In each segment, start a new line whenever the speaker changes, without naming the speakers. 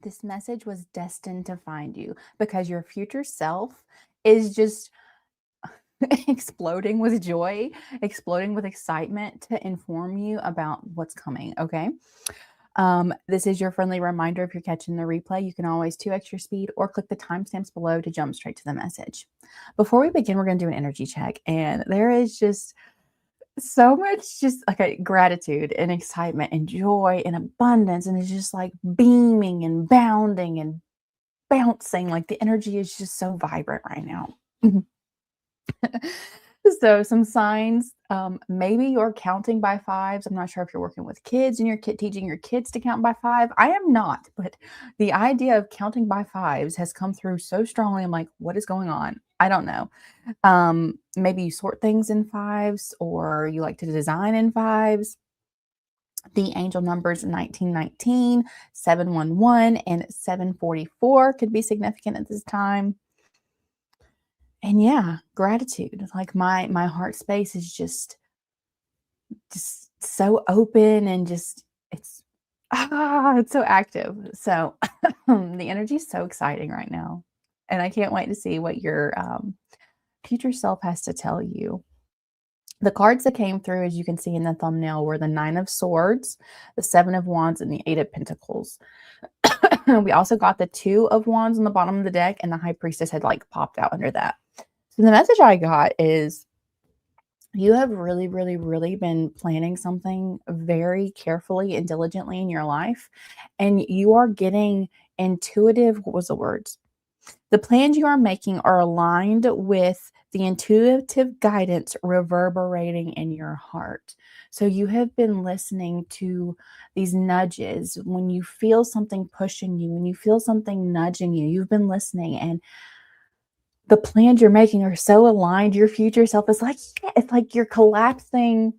This message was destined to find you because your future self is just exploding with joy, exploding with excitement to inform you about what's coming. Okay. This is your friendly reminder. If you're catching the replay, you can always 2x your speed or click the timestamps below to jump straight to the message. Before we begin, we're going to do an energy check, and there is just so much just like a gratitude and excitement and joy and abundance, and it's just like beaming and bounding and bouncing. Like the energy is just so vibrant right now. So some signs, maybe you're counting by fives. I'm not sure if you're working with kids and you're teaching your kids to count by five. I am not, but the idea of counting by fives has come through so strongly. I'm like, what is going on? I don't know. Maybe you sort things in fives, or you like to design in fives. The angel numbers 1919, 711, and 744 could be significant at this time. And yeah, gratitude. Like my heart space is just so open, and just it's so active. So the energy is so exciting right now. And I can't wait to see what your future self has to tell you. The cards that came through, as you can see in the thumbnail, were the 9 of Swords, the 7 of Wands, and the 8 of Pentacles. We also got the 2 of Wands on the bottom of the deck, and the High Priestess had like popped out under that. So the message I got is you have really, really, really been planning something very carefully and diligently in your life, and you are getting intuitive, what was the words? The plans you are making are aligned with the intuitive guidance reverberating in your heart. So you have been listening to these nudges. When you feel something pushing you, when you feel something nudging you, you've been listening, and the plans you're making are so aligned. Your future self is like, yeah, it's like you're collapsing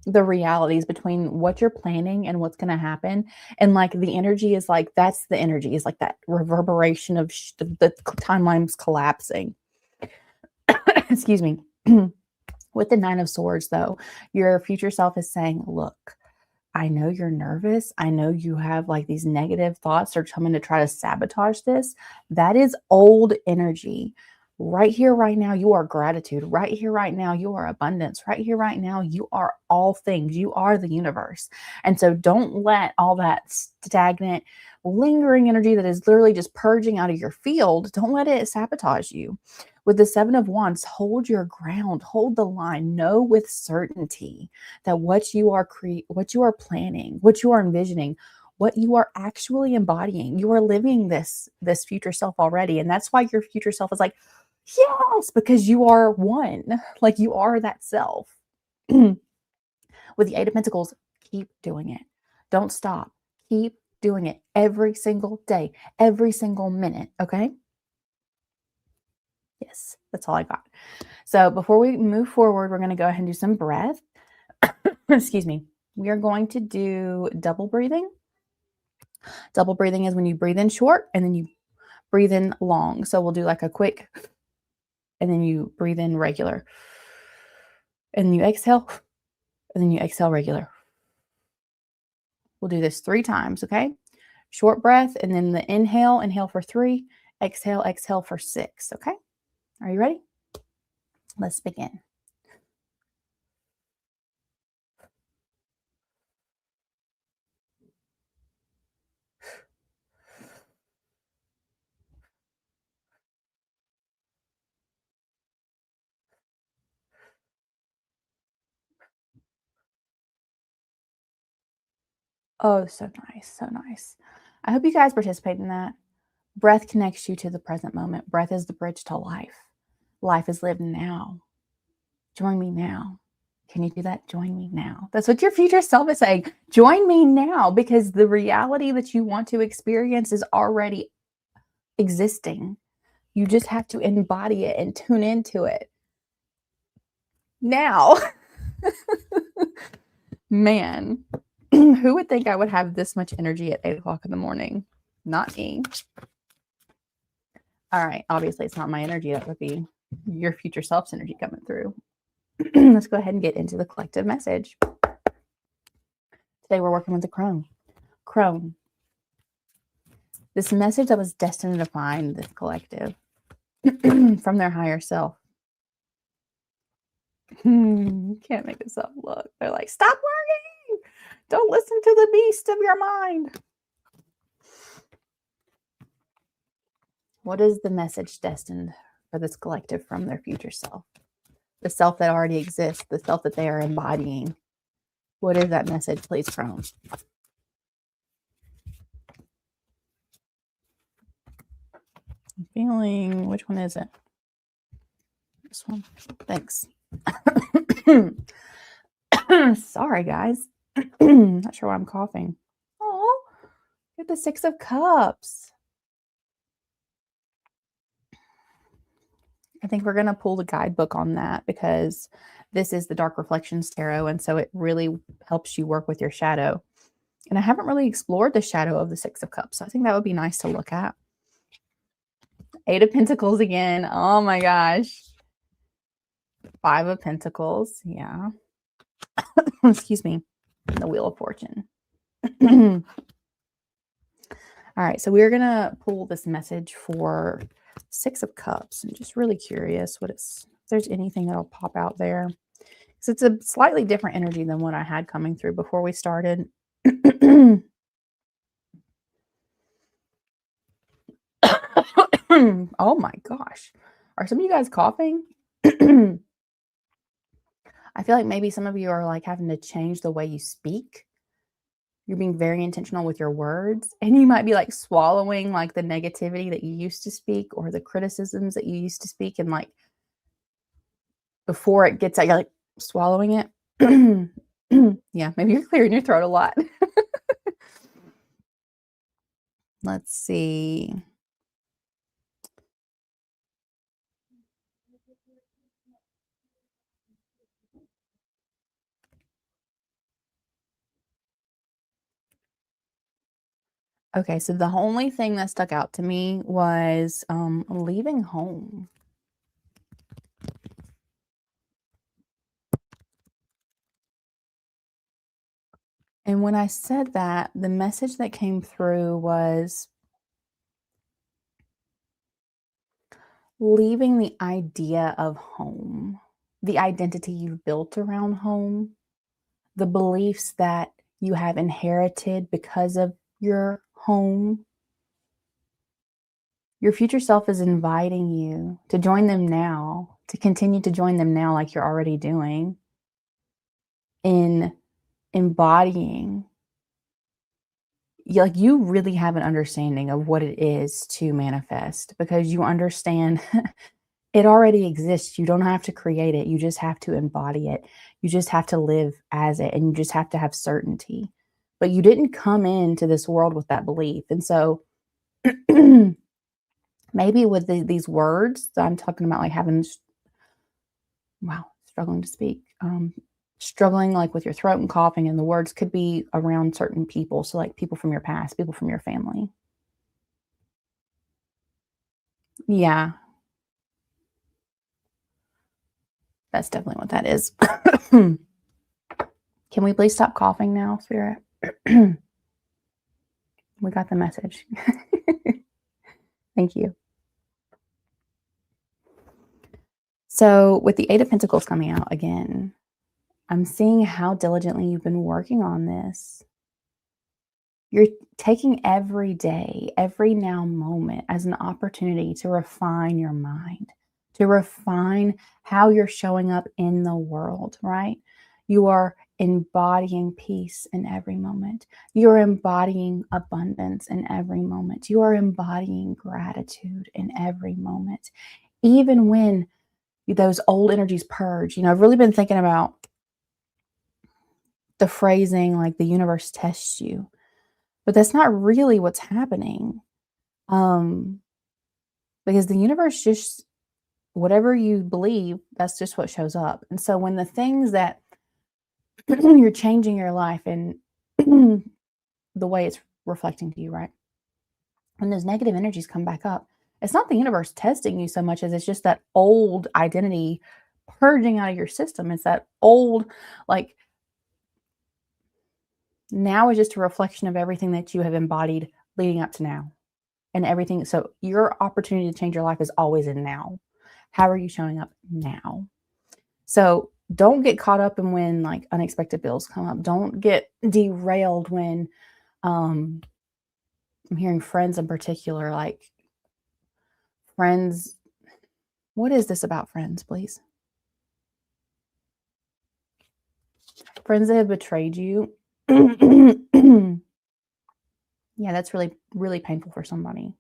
the realities between what you're planning and what's going to happen. And like the energy is like, that's the energy, is like that reverberation of the timelines collapsing. Excuse me. With the 9 of Swords, though, your future self is saying, look, I know you're nervous. I know you have like these negative thoughts are coming to try to sabotage this. That is old energy. Right here, right now, you are gratitude. Right here, right now, you are abundance. Right here, right now, you are all things. You are the universe. And so don't let all that stagnant, lingering energy that is literally just purging out of your field, don't let it sabotage you. With the 7 of Wands, hold your ground, hold the line, know with certainty that what you are what you are planning, what you are envisioning, what you are actually embodying, you are living this future self already. And that's why your future self is like, yes, because you are one, like you are that self. With the 8 of Pentacles, keep doing it. Don't stop. Keep doing it every single day, every single minute. Okay. Yes, that's all I got. So before we move forward, we're going to go ahead and do some breath. Excuse me. We are going to do double breathing. Double breathing is when you breathe in short and then you breathe in long. So we'll do like a quick, and then you breathe in regular. And then you exhale, and then you exhale regular. We'll do this 3 times, okay? Short breath, and then the inhale for 3, exhale for 6, okay? Are you ready? Let's begin. Oh, so nice, so nice. I hope you guys participate in that. Breath connects you to the present moment. Breath is the bridge to life. Life is lived now. Join me now. Can you do that? Join me now. That's what your future self is saying. Join me now, because the reality that you want to experience is already existing. You just have to embody it and tune into it now. Man, who would think I would have this much energy at 8 o'clock in the morning? Not me. All right. Obviously, it's not my energy. That would be your future self's energy coming through. Let's go ahead and get into the collective message. Today, we're working with the crone. Crone. This message that was destined to find this collective from their higher self. Can't make this up. Look, they're like, stop worrying. Don't listen to the beast of your mind. What is the message destined for this collective from their future self? The self that already exists, the self that they are embodying. What is that message, please, Chrome? I'm feeling, which one is it? This one. Thanks. Sorry, guys. Not sure why I'm coughing. Oh, get the Six of Cups. I think we're going to pull the guidebook on that because this is the Dark Reflections Tarot. And so it really helps you work with your shadow. And I haven't really explored the shadow of the Six of Cups. So I think that would be nice to look at. Eight of Pentacles again. Oh my gosh. Five of Pentacles. Yeah. Excuse me. The Wheel of Fortune. All right. So we're going to pull this message for Six of Cups. I'm just really curious if there's anything that'll pop out there. Because it's a slightly different energy than what I had coming through before we started. Oh my gosh. Are some of you guys coughing? I feel like maybe some of you are like having to change the way you speak. You're being very intentional with your words, and you might be like swallowing like the negativity that you used to speak or the criticisms that you used to speak, and like before it gets out, you're like swallowing it. Yeah, maybe you're clearing your throat a lot. Let's see. Okay, so the only thing that stuck out to me was leaving home. And when I said that, the message that came through was leaving the idea of home, the identity you've built around home, the beliefs that you have inherited because of your home. Your future self is inviting you to join them now, to continue to join them now like you're already doing, in embodying. Like you really have an understanding of what it is to manifest because you understand it already exists. You don't have to create it. You just have to embody it. You just have to live as it, and you just have to have certainty. But you didn't come into this world with that belief. And so maybe with these words that I'm talking about, like having, struggling to speak, struggling like with your throat and coughing, and the words could be around certain people. So like people from your past, people from your family. Yeah, that's definitely what that is. Can we please stop coughing now, Spirit? We got the message. Thank you. So with the Eight of Pentacles coming out again, I'm seeing how diligently you've been working on this. You're taking every day, every now moment as an opportunity to refine your mind, to refine how you're showing up in the world, right? You are embodying peace in every moment. You're embodying abundance in every moment. You are embodying gratitude in every moment. Even when those old energies purge, I've really been thinking about the phrasing like the universe tests you. But that's not really what's happening. Because the universe just, whatever you believe, that's just what shows up. And so when the things that you're changing your life and the way it's reflecting to you, right? When those negative energies come back up, it's not the universe testing you so much as it's just that old identity purging out of your system. It's that old, like, now is just a reflection of everything that you have embodied leading up to now. and everything. So your opportunity to change your life is always in now. How are you showing up now? So don't get caught up in when like unexpected bills come up. Don't get derailed when um I'm hearing friends in particular, like friends. What is this about friends, please? Friends that have betrayed you. Yeah, that's really, really painful for somebody.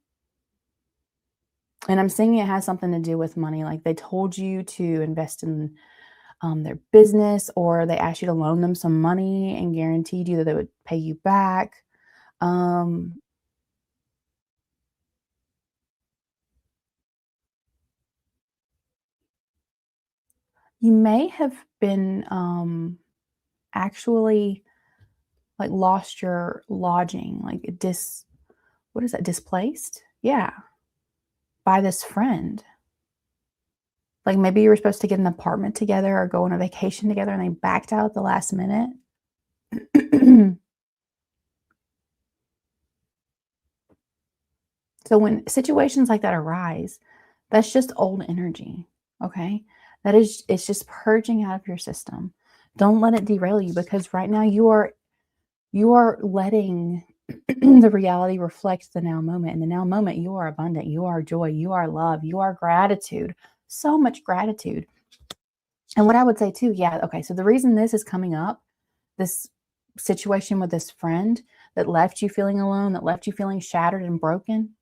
And I'm saying it has something to do with money. Like they told you to invest in their business, or they asked you to loan them some money and guaranteed you that they would pay you back. Um, you may have been actually like lost your lodging, like what is that, displaced? Yeah, by this friend. Like maybe you were supposed to get an apartment together or go on a vacation together and they backed out at the last minute. So when situations like that arise, that's just old energy, okay? It's just purging out of your system. Don't let it derail you, because right now you are letting the reality reflect the now moment. In the now moment, you are abundant, you are joy, you are love, you are gratitude. So much gratitude. And what I would say too, yeah, okay, so the reason this is coming up, this situation with this friend that left you feeling alone, that left you feeling shattered and broken,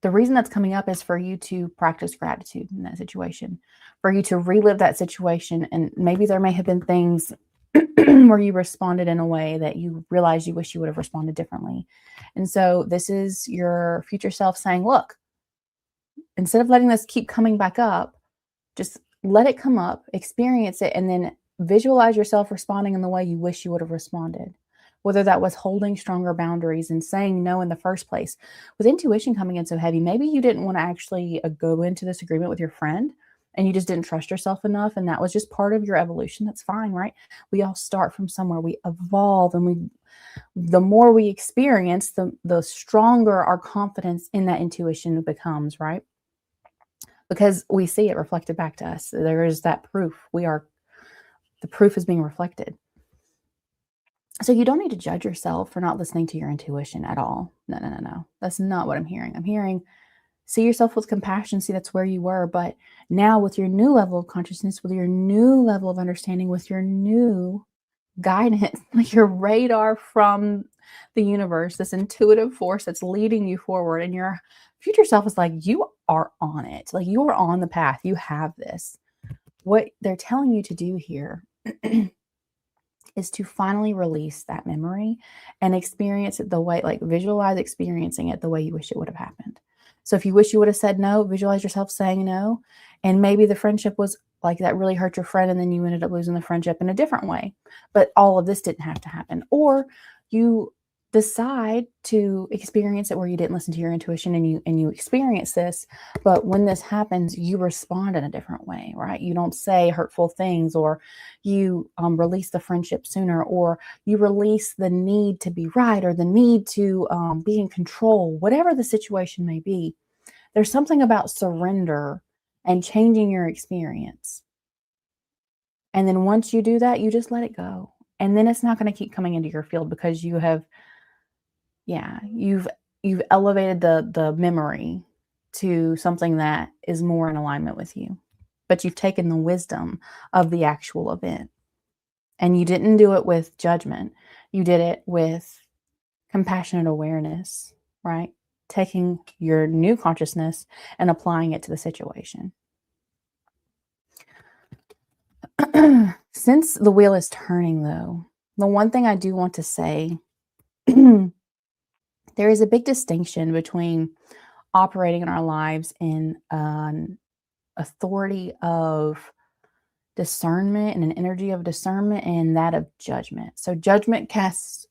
the reason that's coming up is for you to practice gratitude in that situation, for you to relive that situation. And maybe there may have been things where you responded in a way that you realize you wish you would have responded differently. And so this is your future self saying, look, instead of letting this keep coming back up, just let it come up, experience it, and then visualize yourself responding in the way you wish you would have responded. Whether that was holding stronger boundaries and saying no in the first place. With intuition coming in so heavy, maybe you didn't want to actually go into this agreement with your friend and you just didn't trust yourself enough. And that was just part of your evolution. That's fine, right? We all start from somewhere, we evolve, and the more we experience, the stronger our confidence in that intuition becomes, right? Because we see it reflected back to us. There is that proof. The proof is being reflected. So you don't need to judge yourself for not listening to your intuition at all. No, no, no, no. That's not what I'm hearing. I'm hearing, see yourself with compassion. See, that's where you were. But now with your new level of consciousness, with your new level of understanding, with your new guidance, like your radar from the universe, this intuitive force that's leading you forward, and your future self is like, you are on it. Like you are on the path. You have this. What they're telling you to do here is to finally release that memory and experience it the way, like visualize experiencing it the way you wish it would have happened. So if you wish you would have said no, visualize yourself saying no. And maybe the friendship was like that really hurt your friend and then you ended up losing the friendship in a different way. But all of this didn't have to happen. Or you decide to experience it where you didn't listen to your intuition and you experience this, but when this happens you respond in a different way, right? You don't say hurtful things, or you release the friendship sooner, or you release the need to be right, or the need to be in control, whatever the situation may be. There's something about surrender and changing your experience, and then once you do that, you just let it go, and then it's not going to keep coming into your field, because you have, yeah, you've elevated the memory to something that is more in alignment with you. But you've taken the wisdom of the actual event. And you didn't do it with judgment. You did it with compassionate awareness, right? Taking your new consciousness and applying it to the situation. Since the wheel is turning, though, the one thing I do want to say, there is a big distinction between operating in our lives in an authority of discernment and an energy of discernment, and that of judgment. So judgment casts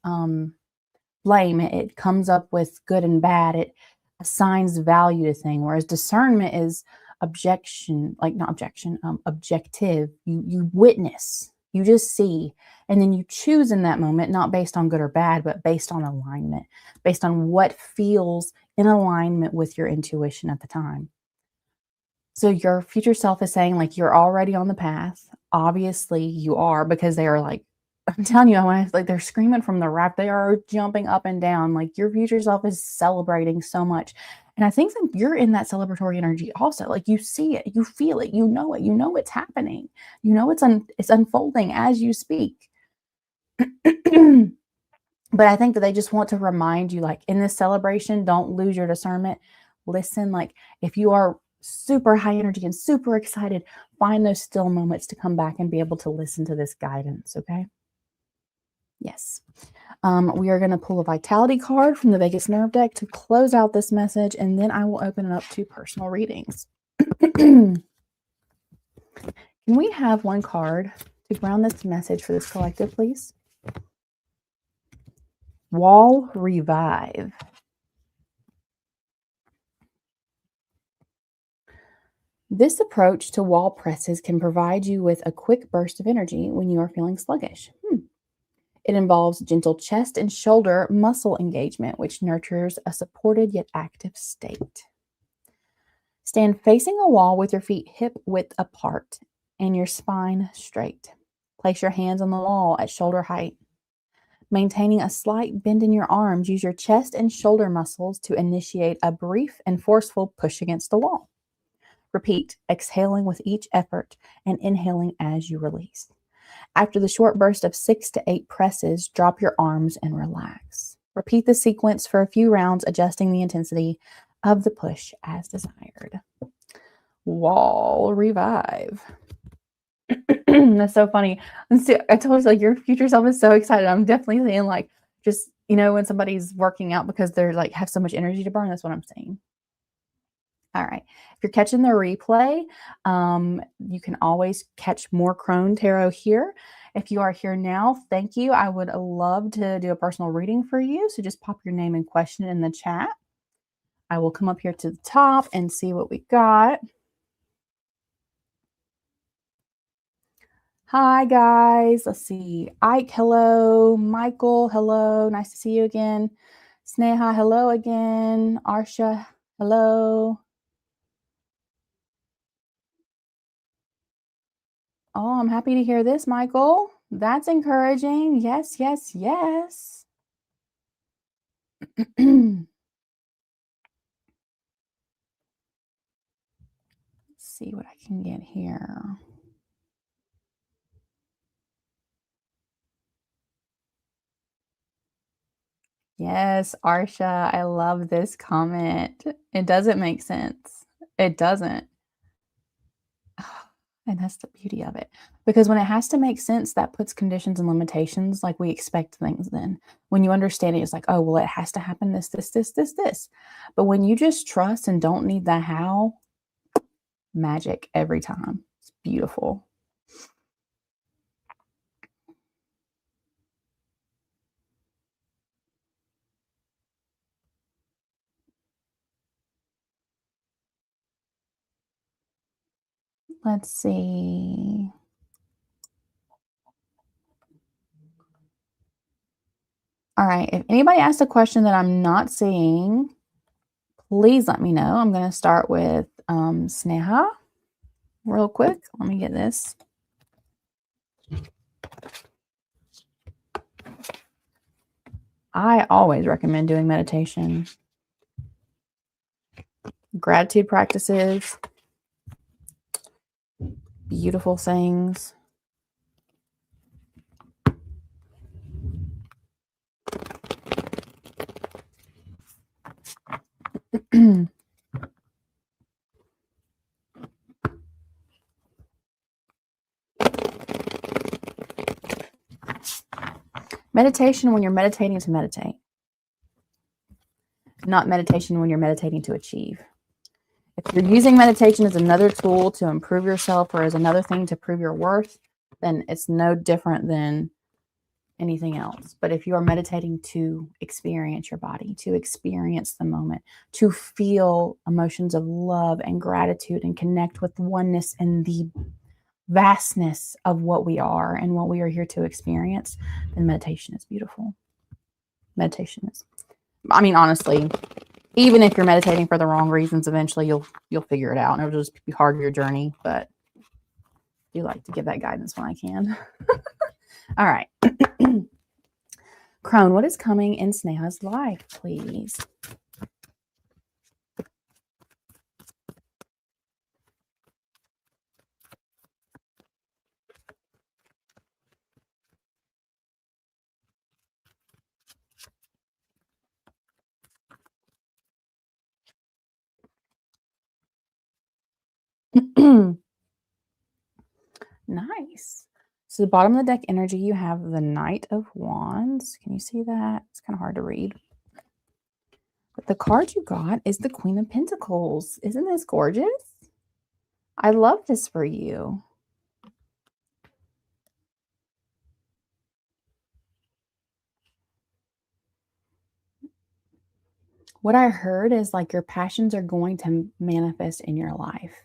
blame. It comes up with good and bad. It assigns value to thing, whereas discernment is objection, like not objection, objective. You witness, you just see, and then you choose in that moment, not based on good or bad, but based on alignment, based on what feels in alignment with your intuition at the time. So your future self is saying, like, you're already on the path. Obviously, you are, because they are like, I'm telling you, like, they're screaming from the rap. They are jumping up and down. Like, your future self is celebrating so much. And I think that you're in that celebratory energy also. Like, you see it, you feel it, you know it's happening. You know it's unfolding as you speak. But I think that they just want to remind you, like, in this celebration, don't lose your discernment. Listen, like, if you are super high energy and super excited, find those still moments to come back and be able to listen to this guidance, okay? Yes. We are going to pull a vitality card from the Vegas Nerve deck to close out this message, and then I will open it up to personal readings. Can we have one card to ground this message for this collective, please? Wall Revive. This approach to wall presses can provide you with a quick burst of energy when you are feeling sluggish. It involves gentle chest and shoulder muscle engagement, which nurtures a supported yet active state. Stand facing a wall with your feet hip width apart and your spine straight. Place your hands on the wall at shoulder height. Maintaining a slight bend in your arms, use your chest and shoulder muscles to initiate a brief and forceful push against the wall. Repeat, exhaling with each effort and inhaling as you release. After the short burst of 6 to 8 presses, drop your arms and relax. Repeat the sequence for a few rounds, adjusting the intensity of the push as desired. Wall Revive. That's so funny. I told you, like, your future self is so excited. I'm definitely saying, like, just, when somebody's working out because they're like have so much energy to burn, that's what I'm saying. All right. If you're catching the replay, you can always catch more Crone Tarot here. If you are here now, thank you. I would love to do a personal reading for you. So just pop your name and question in the chat. I will come up here to the top and see what we got. Hi, guys. Let's see. Ike, hello. Michael, hello. Nice to see you again. Sneha, hello again. Arsha, hello. Oh, I'm happy to hear this, Michael. That's encouraging. Yes, yes, yes. Let's see what I can get here. Yes, Arsha, I love this comment. It doesn't make sense. It doesn't. And that's the beauty of it. Because when it has to make sense, that puts conditions and limitations. Like, we expect things then. When you understand it, it's like, oh, well, it has to happen this. But when you just trust and don't need the how, magic every time. It's beautiful. Let's see. All right. If anybody asks a question that I'm not seeing, please let me know. I'm going to start with Sneha real quick. Let me get this. I always recommend doing meditation. Gratitude practices. Beautiful things. Meditation when you're meditating to meditate. Not meditation when you're meditating to achieve. If you're using meditation as another tool to improve yourself or as another thing to prove your worth, then it's no different than anything else. But if you are meditating to experience your body, to experience the moment, to feel emotions of love and gratitude and connect with oneness and the vastness of what we are and what we are here to experience, then meditation is beautiful. Meditation is, honestly, Even if you're meditating for the wrong reasons, eventually you'll figure it out, and it'll just be part of your journey. But I do like to give that guidance when I can. All right. Crone, what is coming in Sneha's life, please? Nice. So the bottom of the deck energy, you have the Knight of Wands. Can you see that? It's kind of hard to read. But the card you got is the Queen of Pentacles. Isn't this gorgeous? I love this for you. What I heard is like your passions are going to manifest in your life.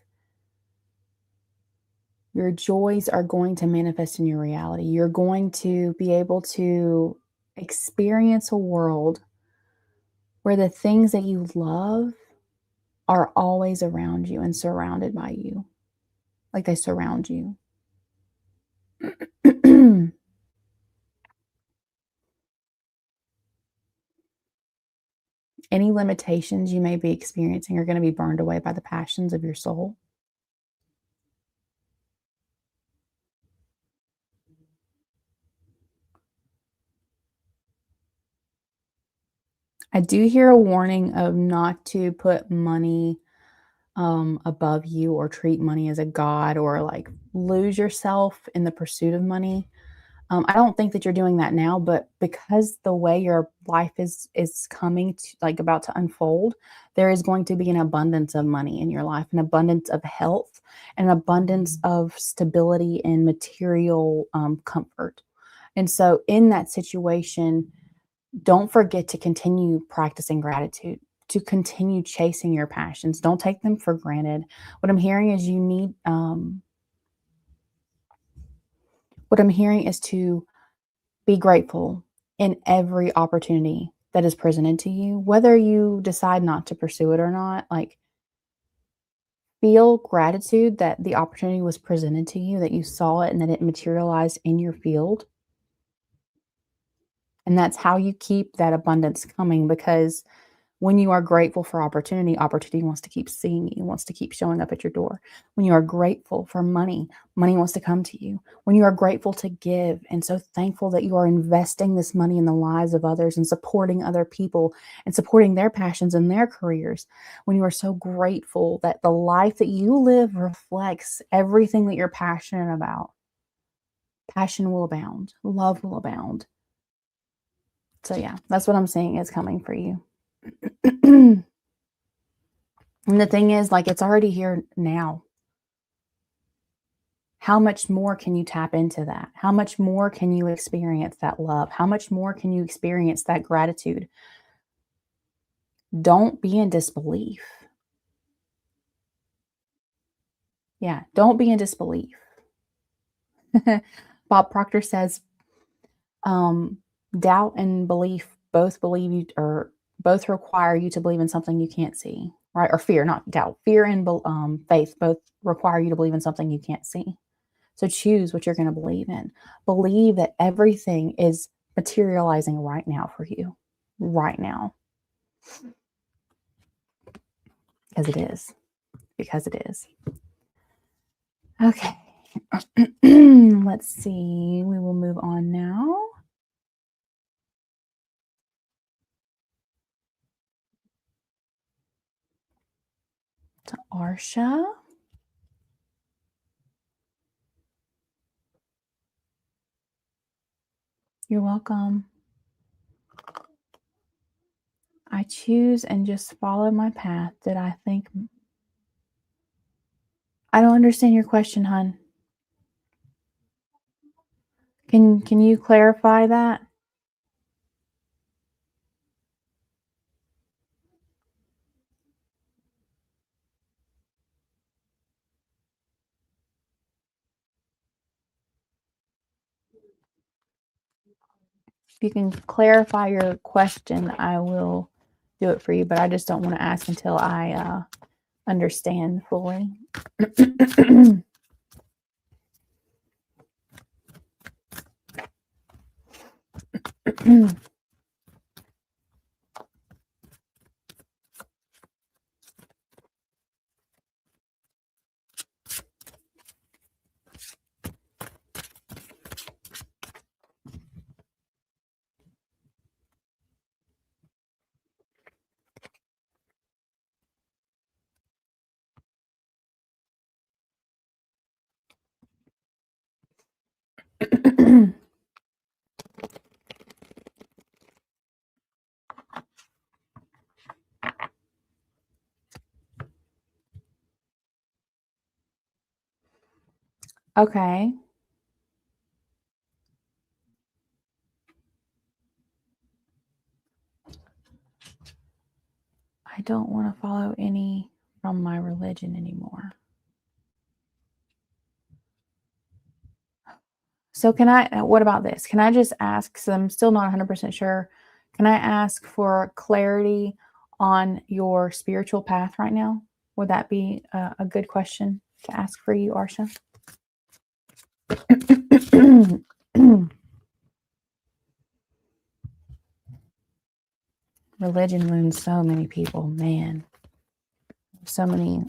Your joys are going to manifest in your reality. You're going to be able to experience a world where the things that you love are always around you and surrounded by you. Like they surround you. Any limitations you may be experiencing are going to be burned away by the passions of your soul. I do hear a warning of not to put money above you or treat money as a god or like lose yourself in the pursuit of money. I don't think that you're doing that now, but because the way your life is coming to like about to unfold, there is going to be an abundance of money in your life, an abundance of health, an abundance of stability and material comfort. And so, in that situation, don't forget to continue practicing gratitude, to continue chasing your passions. Don't take them for granted. What I'm hearing is you need. What I'm hearing is to be grateful in every opportunity that is presented to you, whether you decide not to pursue it or not. Like, feel gratitude that the opportunity was presented to you, that you saw it, and that it materialized in your field. And that's how you keep that abundance coming because when you are grateful for opportunity, opportunity wants to keep seeing you, wants to keep showing up at your door. When you are grateful for money, money wants to come to you. When you are grateful to give and so thankful that you are investing this money in the lives of others and supporting other people and supporting their passions and their careers, when you are so grateful that the life that you live reflects everything that you're passionate about, passion will abound, love will abound. So yeah, that's what I'm saying is coming for you. And the thing is, like, it's already here now. How much more can you tap into that? How much more can you experience that love? How much more can you experience that gratitude? Don't be in disbelief. Yeah, don't be in disbelief. Bob Proctor says, um, doubt and belief both believe you or both require you to believe in something you can't see, right? Or fear, not doubt. Fear and faith both require you to believe in something you can't see. So choose what you're going to believe in. Believe that everything is materializing right now for you, right now, because it is. Because it is. Okay. Let's see. We will move on now. To Arsha. You're welcome. I choose and just follow my path that I think. I don't understand your question, hon. Can you clarify that? If you can clarify your question, I will do it for you, but I just don't want to ask until I understand fully. Okay. I don't want to follow any from my religion anymore. So can I, what about this? Can I just ask, because I'm still not 100% sure, can I ask for clarity on your spiritual path right now? Would that be a good question to ask for you, Arsha? Religion wounds so many people, man. So many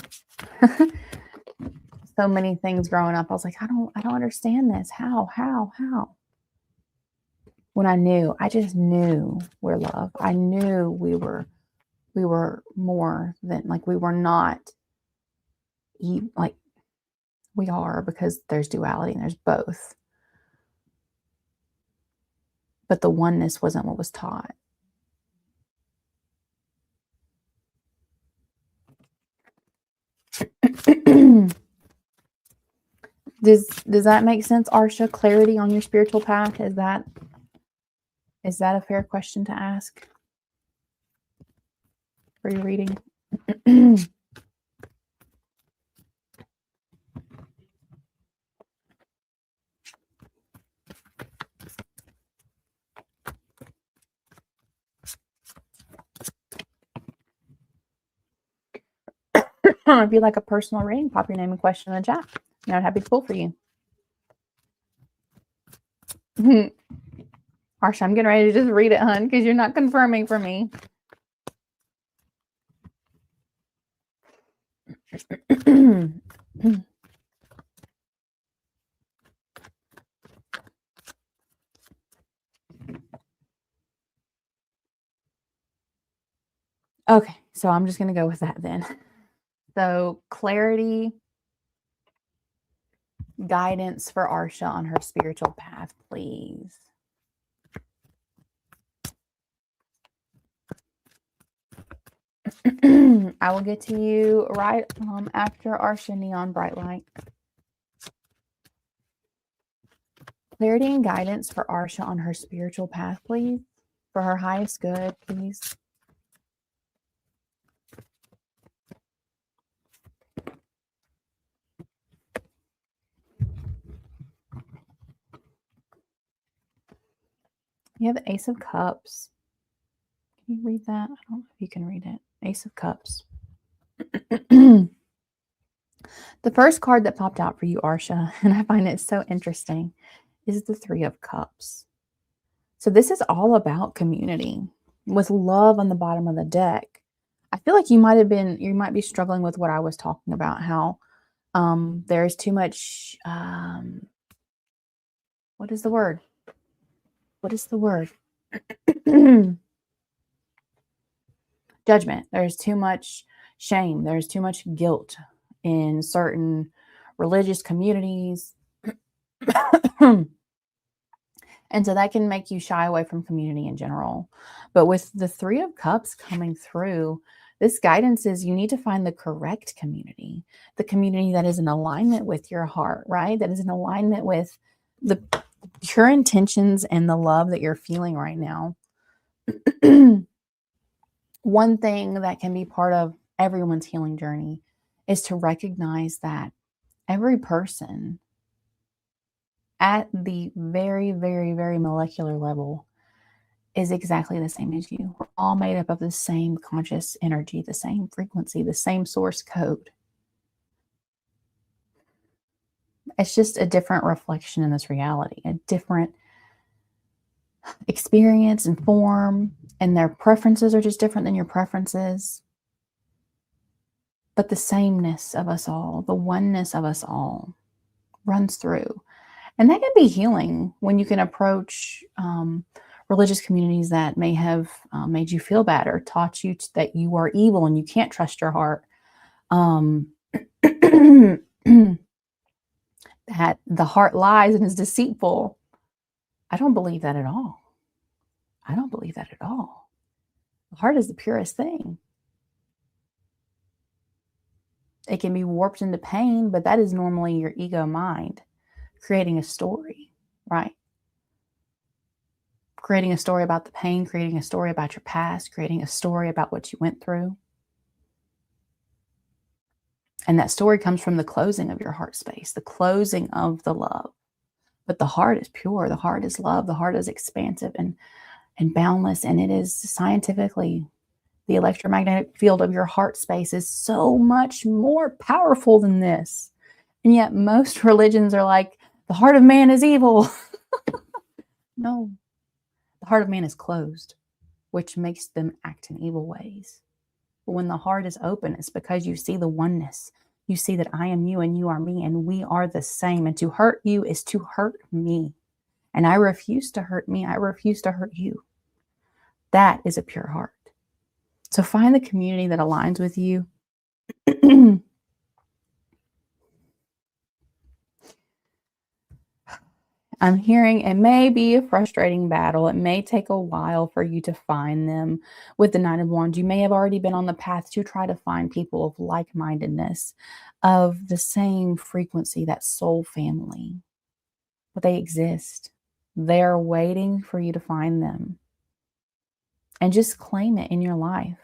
so many things growing up. I was like, I don't understand this. How? When I just knew we're love. I knew we were more than, like, we were not like we are, because there's duality and there's both. But the oneness wasn't what was taught. Does that make sense, Arsha? Clarity on your spiritual path? Is that a fair question to ask for your reading? If you'd like a personal reading, pop your name and question in the chat. I'm happy to pull for you. Arsha, I'm getting ready to just read it, hun, because you're not confirming for me. Okay, so I'm just going to go with that then. So, clarity, guidance for Arsha on her spiritual path, please. I will get to you right after Arsha Neon Bright Light. Clarity and guidance for Arsha on her spiritual path, please. For her highest good, please. You have the Ace of Cups. Can you read that? I don't know if you can read it. Ace of Cups. The first card that popped out for you, Arsha, and I find it so interesting, is the Three of Cups. So this is all about community with love on the bottom of the deck. I feel like you might be struggling with what I was talking about, how there's too much, what is the word? Judgment. There's too much shame. There's too much guilt in certain religious communities. And so that can make you shy away from community in general. But with the Three of Cups coming through, this guidance is you need to find the correct community, the community that is in alignment with your heart, right? That is in alignment with the pure intentions and the love that you're feeling right now. One thing that can be part of everyone's healing journey is to recognize that every person at the very, very, very molecular level is exactly the same as you. We're all made up of the same conscious energy, the same frequency, the same source code. It's just a different reflection in this reality, a different experience and form, and their preferences are just different than your preferences. But the sameness of us all, the oneness of us all runs through. And that can be healing when you can approach religious communities that may have made you feel bad or taught you that you are evil and you can't trust your heart. That the heart lies and is deceitful. I don't believe that at all. I don't believe that at all. The heart is the purest thing. It can be warped into pain, but that is normally your ego mind creating a story, right? Creating a story about the pain, creating a story about your past, creating a story about what you went through. And that story comes from the closing of your heart space, the closing of the love. But the heart is pure, the heart is love, the heart is expansive and boundless. And it is scientifically, the electromagnetic field of your heart space is so much more powerful than this. And yet most religions are like, the heart of man is evil. No, the heart of man is closed, which makes them act in evil ways. But when the heart is open, it's because you see the oneness. You see that I am you and you are me and we are the same. And to hurt you is to hurt me. And I refuse to hurt me. I refuse to hurt you. That is a pure heart. So find the community that aligns with you. I'm hearing it may be a frustrating battle. It may take a while for you to find them. With the Nine of Wands, you may have already been on the path to try to find people of like-mindedness, of the same frequency, that soul family. But they exist. They're waiting for you to find them. And just claim it in your life.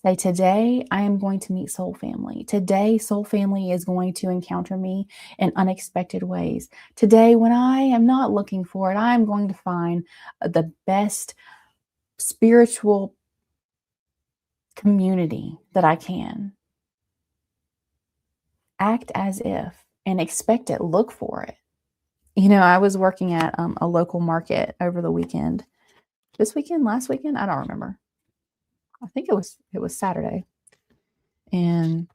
Say, today I am going to meet soul family. Today, soul family is going to encounter me in unexpected ways. Today, when I am not looking for it, I'm going to find the best spiritual community that I can. Act as if and expect it. Look for it. You know, I was working at a local market over the weekend. This weekend, last weekend, I don't remember. I think it was Saturday. And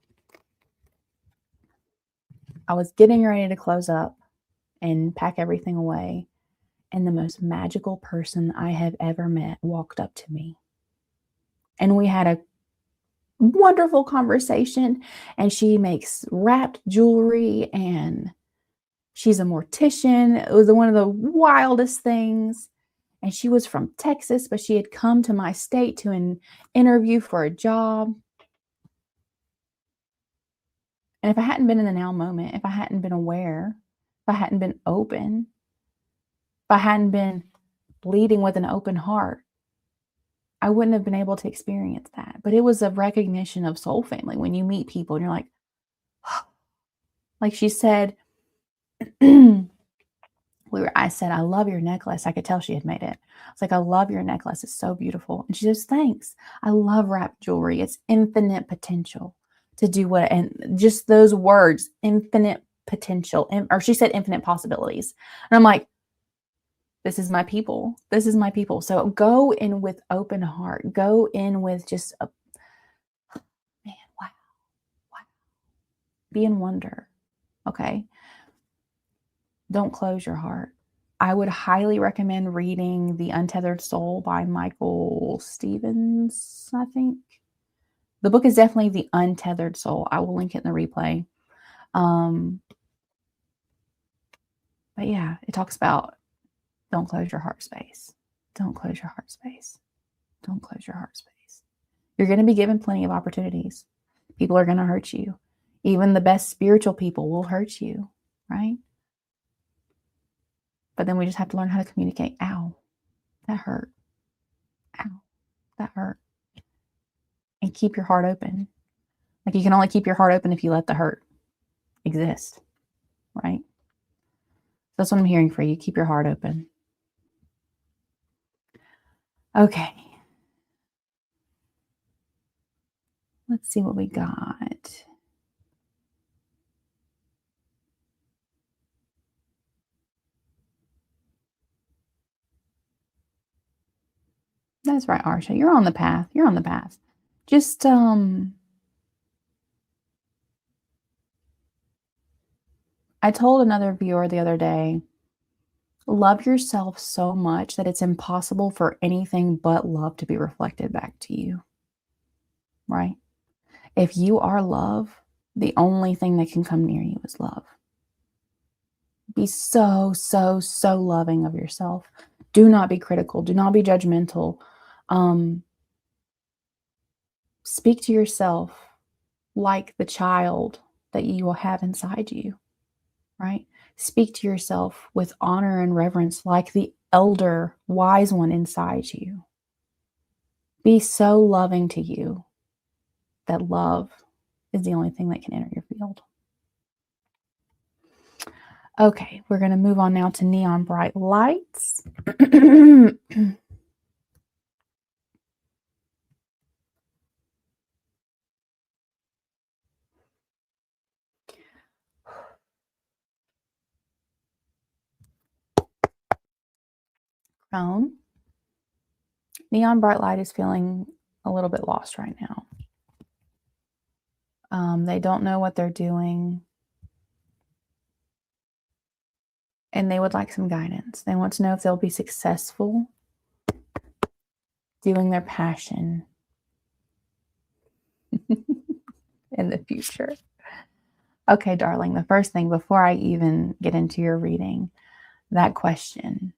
I was getting ready to close up and pack everything away. And the most magical person I have ever met walked up to me. And we had a wonderful conversation. And she makes wrapped jewelry and she's a mortician. It was one of the wildest things. And she was from Texas, but she had come to my state to an interview for a job. And if I hadn't been in the now moment, if I hadn't been aware, if I hadn't been open, if I hadn't been leading with an open heart, I wouldn't have been able to experience that. But it was a recognition of soul family when you meet people and you're like, like she said, I said, I love your necklace. I could tell she had made it. I was like, I love your necklace. It's so beautiful. And she says, thanks. I love wrapped jewelry. It's infinite potential to do what, and just those words, infinite potential, or she said infinite possibilities. And I'm like, this is my people. This is my people. So go in with open heart. Go in with just a, man, wow. Be in wonder. Okay. Don't close your heart. I would highly recommend reading The Untethered Soul by Michael Stevens, I think. The book is definitely The Untethered Soul. I will link it in the replay. But yeah, it talks about don't close your heart space. Don't close your heart space. Don't close your heart space. You're going to be given plenty of opportunities. People are going to hurt you. Even the best spiritual people will hurt you, right? But then we just have to learn how to communicate. Ow, that hurt. Ow, that hurt. And keep your heart open. Like you can only keep your heart open if you let the hurt exist, right? That's what I'm hearing for you. Keep your heart open. Okay. Let's see what we got. That's right, Arsha. You're on the path. You're on the path. Just I told another viewer the other day, love yourself so much that it's impossible for anything but love to be reflected back to you, right? If you are love, the only thing that can come near you is love. Be so, so, so loving of yourself. Do not be critical. Do not be judgmental. Um, Speak to yourself like the child that you will have inside you, right? Speak to yourself with honor and reverence like the elder, wise one inside you. Be so loving to you that love is the only thing that can enter your field. Okay, we're going to move on now to neon bright lights. Crone. Neon bright light is feeling a little bit lost right now. They don't know what they're doing. And they would like some guidance. They want to know if they'll be successful doing their passion in the future. Okay, darling, the first thing before I even get into your reading, that question.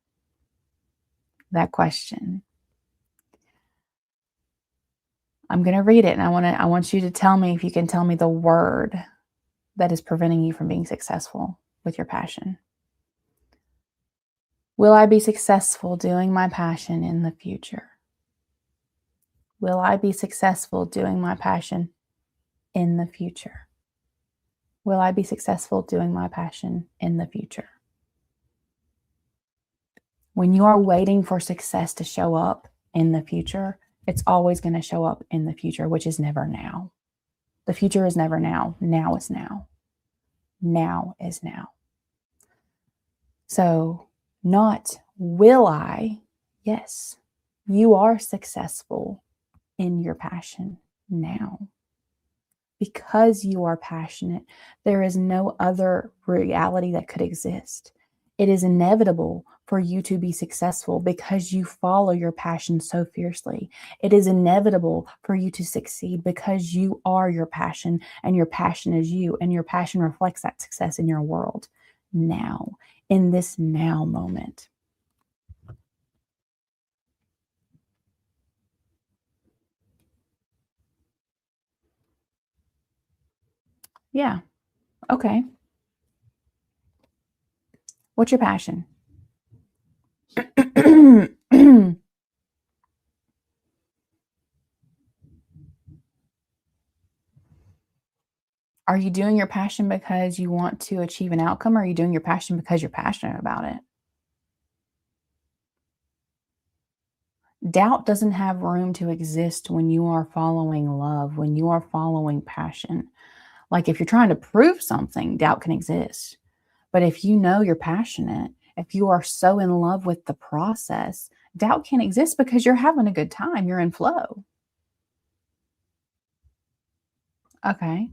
I'm going to read it and I want you to tell me if you can tell me the word that is preventing you from being successful with your passion. Will I be successful doing my passion in the future? Will I be successful doing my passion in the future? Will I be successful doing my passion in the future? When you are waiting for success to show up in the future, it's always going to show up in the future, which is never now. The future is never now. Now is now. Now is now. So, not will I, yes, you are successful in your passion now. Because you are passionate, there is no other reality that could exist. It is inevitable for you to be successful because you follow your passion so fiercely. It is inevitable for you to succeed because you are your passion and your passion is you, and your passion reflects that success in your world now, in this now moment. Yeah. Okay. What's your passion? Are you doing your passion because you want to achieve an outcome, or are you doing your passion because you're passionate about it? Doubt doesn't have room to exist when you are following love, when you are following passion. Like if you're trying to prove something, doubt can exist. But if you know you're passionate, if you are so in love with the process, doubt can't exist because you're having a good time. You're in flow. Okay.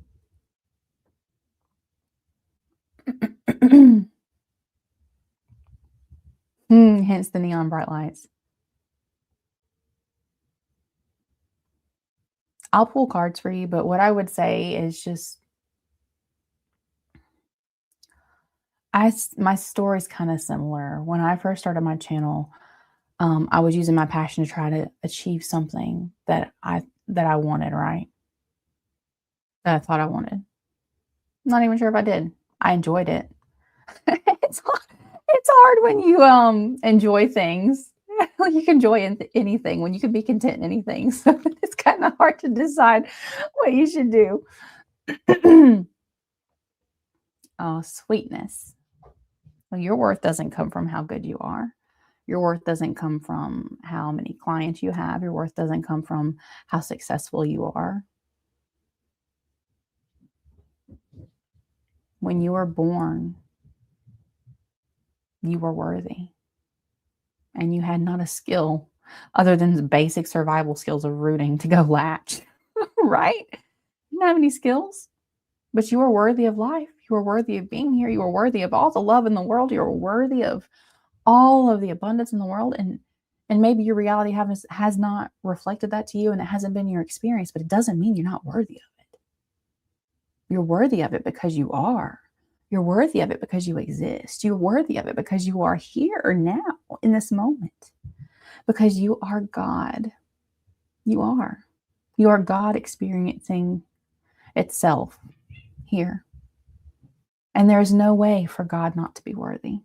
Hence the neon bright lights. I'll pull cards for you, but what I would say is just my story's kind of similar. When I first started my channel, I was using my passion to try to achieve something that I wanted, right? That I thought I wanted. Not even sure if I did. I enjoyed it. It's hard when you enjoy things. You can enjoy anything when you can be content in anything. So it's kind of hard to decide what you should do. Oh, sweetness. Well, your worth doesn't come from how good you are. Your worth doesn't come from how many clients you have. Your worth doesn't come from how successful you are. When you were born, you were worthy, and you had not a skill other than the basic survival skills of rooting to go latch, right? You didn't have any skills, but you were worthy of life. You were worthy of being here. You were worthy of all the love in the world. You were worthy of all of the abundance in the world. And maybe your reality has not reflected that to you, and it hasn't been your experience, but it doesn't mean you're not worthy of it. You're worthy of it because you are. You're worthy of it because you exist. You're worthy of it because you are here now in this moment, because you are God. You are. You are God experiencing itself here. And there is no way for God not to be worthy.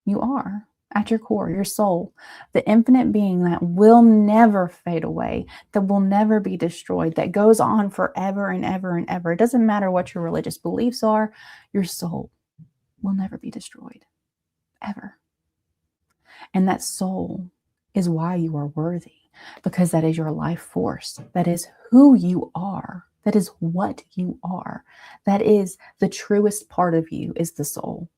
You are at your core, your soul, the infinite being that will never fade away, that will never be destroyed, that goes on forever and ever and ever. It doesn't matter what your religious beliefs are, your soul will never be destroyed, ever. And that soul is why you are worthy, because that is your life force. That is who you are. That is what you are. That is the truest part of you, is the soul.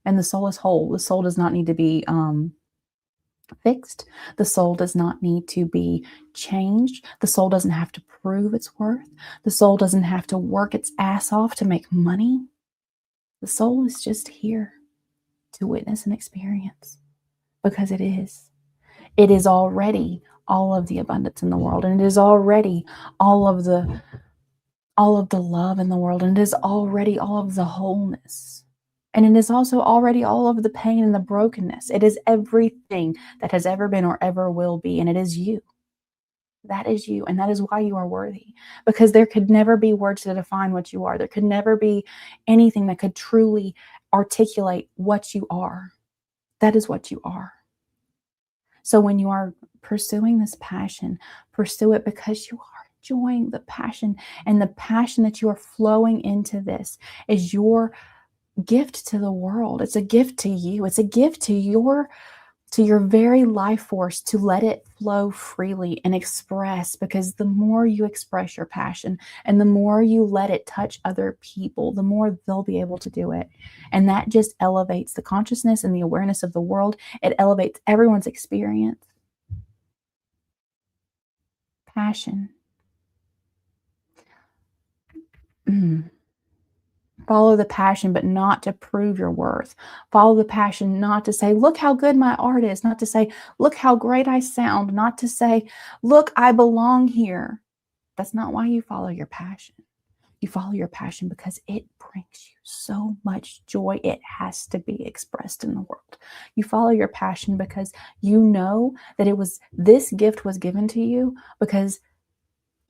And the soul is whole. The soul does not need to be fixed. The soul does not need to be changed. The soul doesn't have to prove its worth. The soul doesn't have to work its ass off to make money. The soul is just here to witness and experience, because it is. It is already all of the abundance in the world, and it is already all of the love in the world, and it is already all of the wholeness. And it is also already all of the pain and the brokenness. It is everything that has ever been or ever will be. And it is you. That is you. And that is why you are worthy. Because there could never be words to define what you are. There could never be anything that could truly articulate what you are. That is what you are. So when you are pursuing this passion, pursue it because you are enjoying the passion. And the passion that you are flowing into this is your gift to the world. It's a gift to you. It's a gift to your very life force, to let it flow freely and express, because the more you express your passion and the more you let it touch other people, the more they'll be able to do it. And that just elevates the consciousness and the awareness of the world. It elevates everyone's experience. Passion. Follow the passion, but not to prove your worth. Follow the passion, not to say, look how good my art is, not to say, look how great I sound, not to say, look, I belong here. That's not why you follow your passion. You follow your passion because it brings you so much joy. It has to be expressed in the world. You follow your passion because you know that this gift was given to you because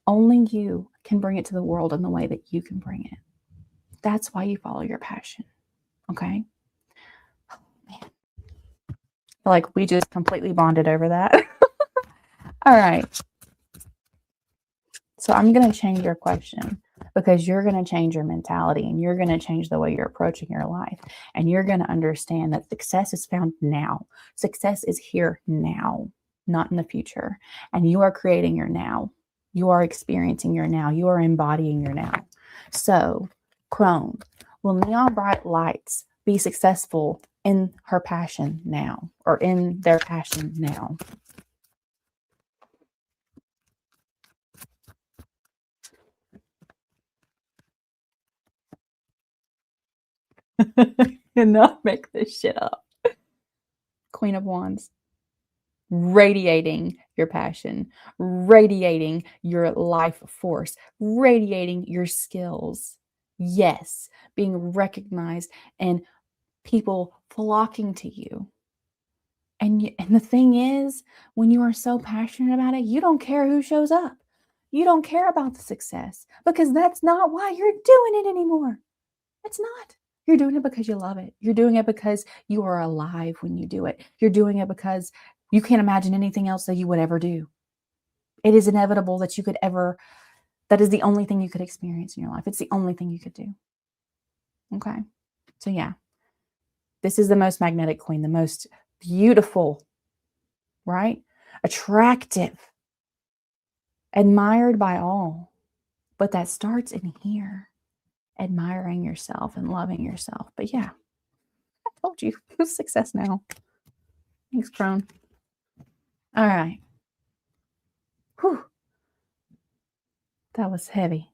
only you can bring it to the world in the way that you can bring it. That's why you follow your passion. Okay? Oh, man. I feel like we just completely bonded over that. All right. So I'm going to change your question, because you're going to change your mentality, and you're going to change the way you're approaching your life. And you're going to understand that success is found now. Success is here now, not in the future. And you are creating your now. You are experiencing your now. You are embodying your now. So, Crone, will neon bright lights be successful in her passion now, or in their passion now? Cannot make this shit up. Queen of Wands. Radiating your passion, radiating your life force, radiating your skills. Yes, being recognized and people flocking to you. And the thing is, when you are so passionate about it, you don't care who shows up. You don't care about the success, because that's not why you're doing it anymore. It's not. You're doing it because you love it. You're doing it because you are alive when you do it. You're doing it because you can't imagine anything else that you would ever do. It is inevitable that that is the only thing you could experience in your life. It's the only thing you could do. Okay. So yeah, this is the most magnetic queen, the most beautiful, right? Attractive, admired by all. But that starts in here, admiring yourself and loving yourself. But yeah, I told you, success now. Thanks, Crone. All right. Whew. That was heavy.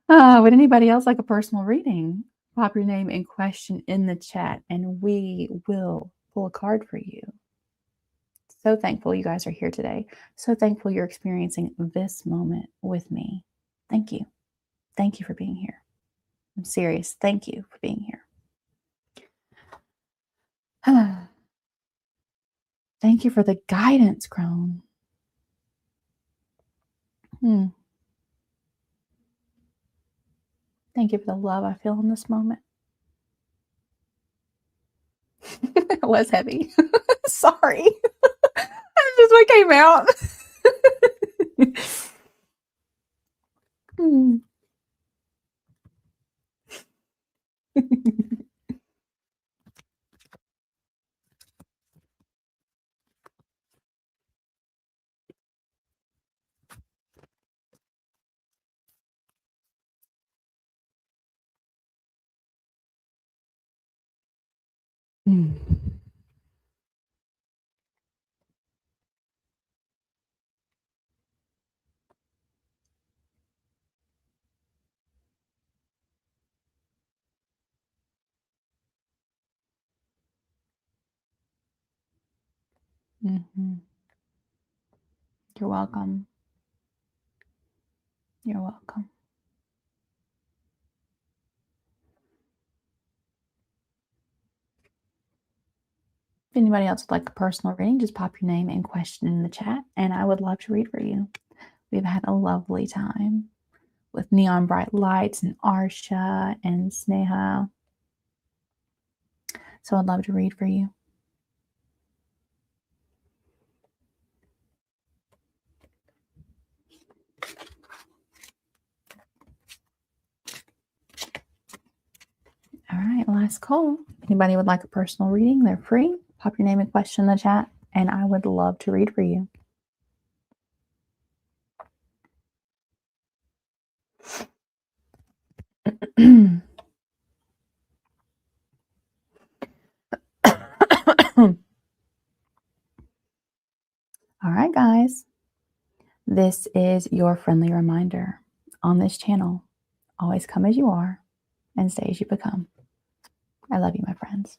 Would anybody else like a personal reading? Pop your name and question in the chat, and we will pull a card for you. So thankful you guys are here today. So thankful you're experiencing this moment with me. Thank you. Thank you for being here. I'm serious. Thank you for being here. Thank you for the guidance, Crone. Thank you for the love I feel in this moment. It was heavy. Sorry. That's just what came out. You're welcome. You're welcome. If anybody else would like a personal reading, just pop your name and question in the chat, and I would love to read for you. We've had a lovely time with Neon Bright Lights and Arsha and Sneha. So I'd love to read for you. All right, last call. Anybody would like a personal reading, they're free. Pop your name and question in the chat, and I would love to read for you. All right, guys. This is your friendly reminder on this channel. Always come as you are and stay as you become. I love you, my friends.